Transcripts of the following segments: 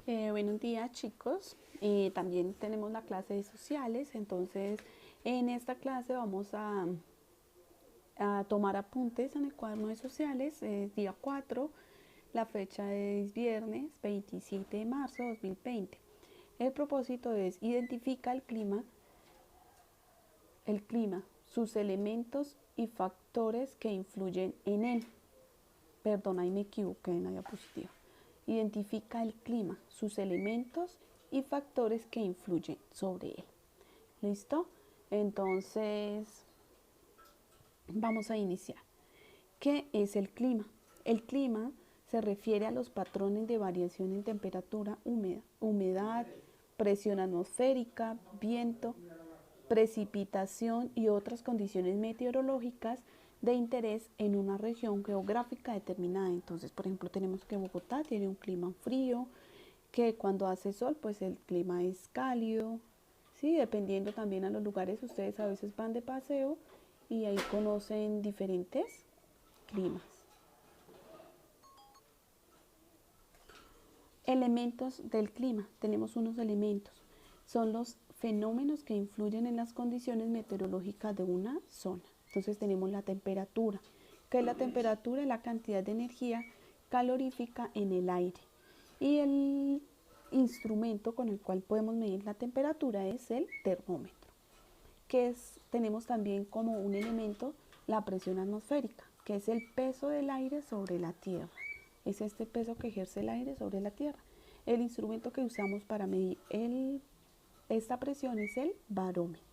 Buenos días, chicos. También tenemos la clase de sociales, entonces en esta clase vamos a tomar apuntes en el cuaderno de sociales. Es día 4, la fecha es viernes 27 de marzo de 2020. El propósito es identificar el clima, sus elementos y factores que influyen en él. Perdón, ahí me equivoqué en la diapositiva. Identifica el clima, sus elementos y factores que influyen sobre él. ¿Listo? Entonces, vamos a iniciar. ¿Qué es el clima? El clima se refiere a los patrones de variación en temperatura, humedad, presión atmosférica, viento, precipitación y otras condiciones meteorológicas de interés en una región geográfica determinada. Entonces, por ejemplo, tenemos que Bogotá tiene un clima frío, que cuando hace sol, pues el clima es cálido, ¿sí? Dependiendo también a los lugares, ustedes a veces van de paseo y ahí conocen diferentes climas. Elementos del clima. Tenemos unos elementos. Son los fenómenos que influyen en las condiciones meteorológicas de una zona. Entonces tenemos la temperatura, que la temperatura es la cantidad de energía calorífica en el aire. Y el instrumento con el cual podemos medir la temperatura es el termómetro, tenemos también como un elemento la presión atmosférica, que es el peso del aire sobre la tierra. Es este peso que ejerce el aire sobre la tierra. El instrumento que usamos para medir esta presión es el barómetro.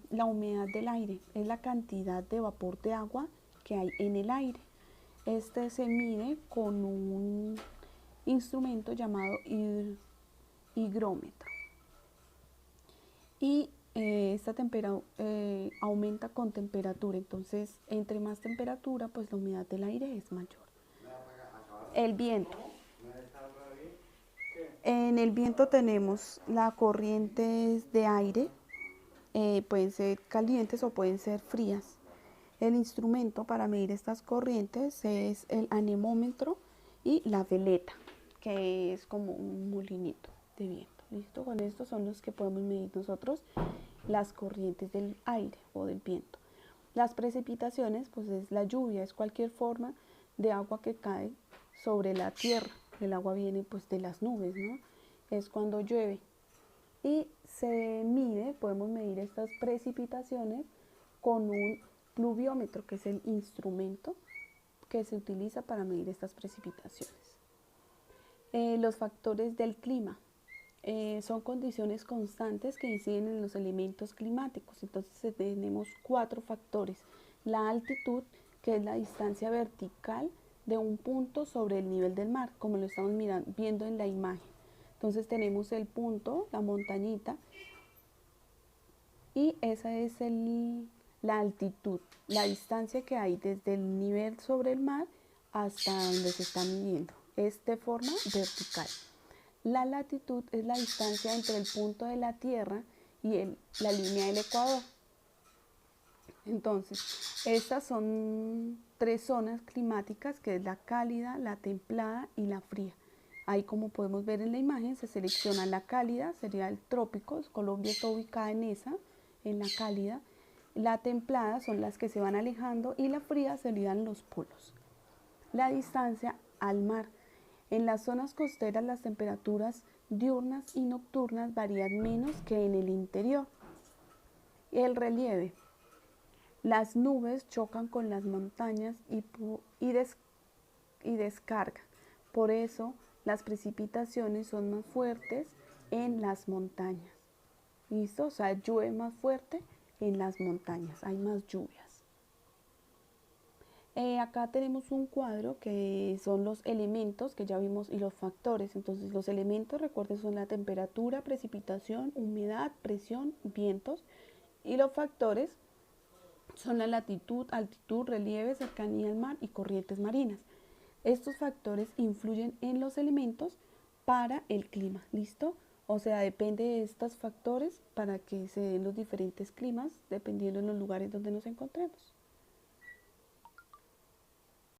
La humedad del aire es la cantidad de vapor de agua que hay en el aire. Este se mide con un instrumento llamado higrómetro. Y esta aumenta con temperatura, entonces entre más temperatura, pues la humedad del aire es mayor. El viento. En el viento tenemos las corrientes de aire, pueden ser calientes o pueden ser frías. El instrumento para medir estas corrientes es el anemómetro y la veleta, que es como un molinito de viento. ¿Listo? Con estos son los que podemos medir nosotros las corrientes del aire o del viento. Las precipitaciones, pues es la lluvia, es cualquier forma de agua que cae sobre la tierra. El agua viene pues de las nubes, ¿no? Es cuando llueve. Y se mide, podemos medir estas precipitaciones con un pluviómetro, que es el instrumento que se utiliza para medir estas precipitaciones. Los factores del clima. Son condiciones constantes que inciden en los elementos climáticos. Entonces tenemos 4 factores. La altitud, que es la distancia vertical de un punto sobre el nivel del mar, como lo estamos viendo en la imagen. Entonces tenemos el punto, la montañita, y esa es la altitud, la distancia que hay desde el nivel sobre el mar hasta donde se está midiendo. Es de forma vertical. La latitud es la distancia entre el punto de la Tierra y la línea del Ecuador. Entonces, estas son 3 zonas climáticas, que es la cálida, la templada y la fría. Ahí, como podemos ver en la imagen, se selecciona la cálida, sería el trópico. Colombia está ubicada en la cálida. La templada son las que se van alejando y la fría serían los polos. La distancia al mar. En las zonas costeras las temperaturas diurnas y nocturnas varían menos que en el interior. El relieve. Las nubes chocan con las montañas y descargan. Por eso las precipitaciones son más fuertes en las montañas. ¿Listo? O sea, llueve más fuerte en las montañas, hay más lluvias. Acá tenemos un cuadro que son los elementos que ya vimos y los factores. Entonces los elementos, recuerden, son la temperatura, precipitación, humedad, presión, vientos. Y los factores son la latitud, altitud, relieve, cercanía al mar y corrientes marinas. Estos factores influyen en los elementos para el clima, ¿listo? O sea, depende de estos factores para que se den los diferentes climas, dependiendo de los lugares donde nos encontremos.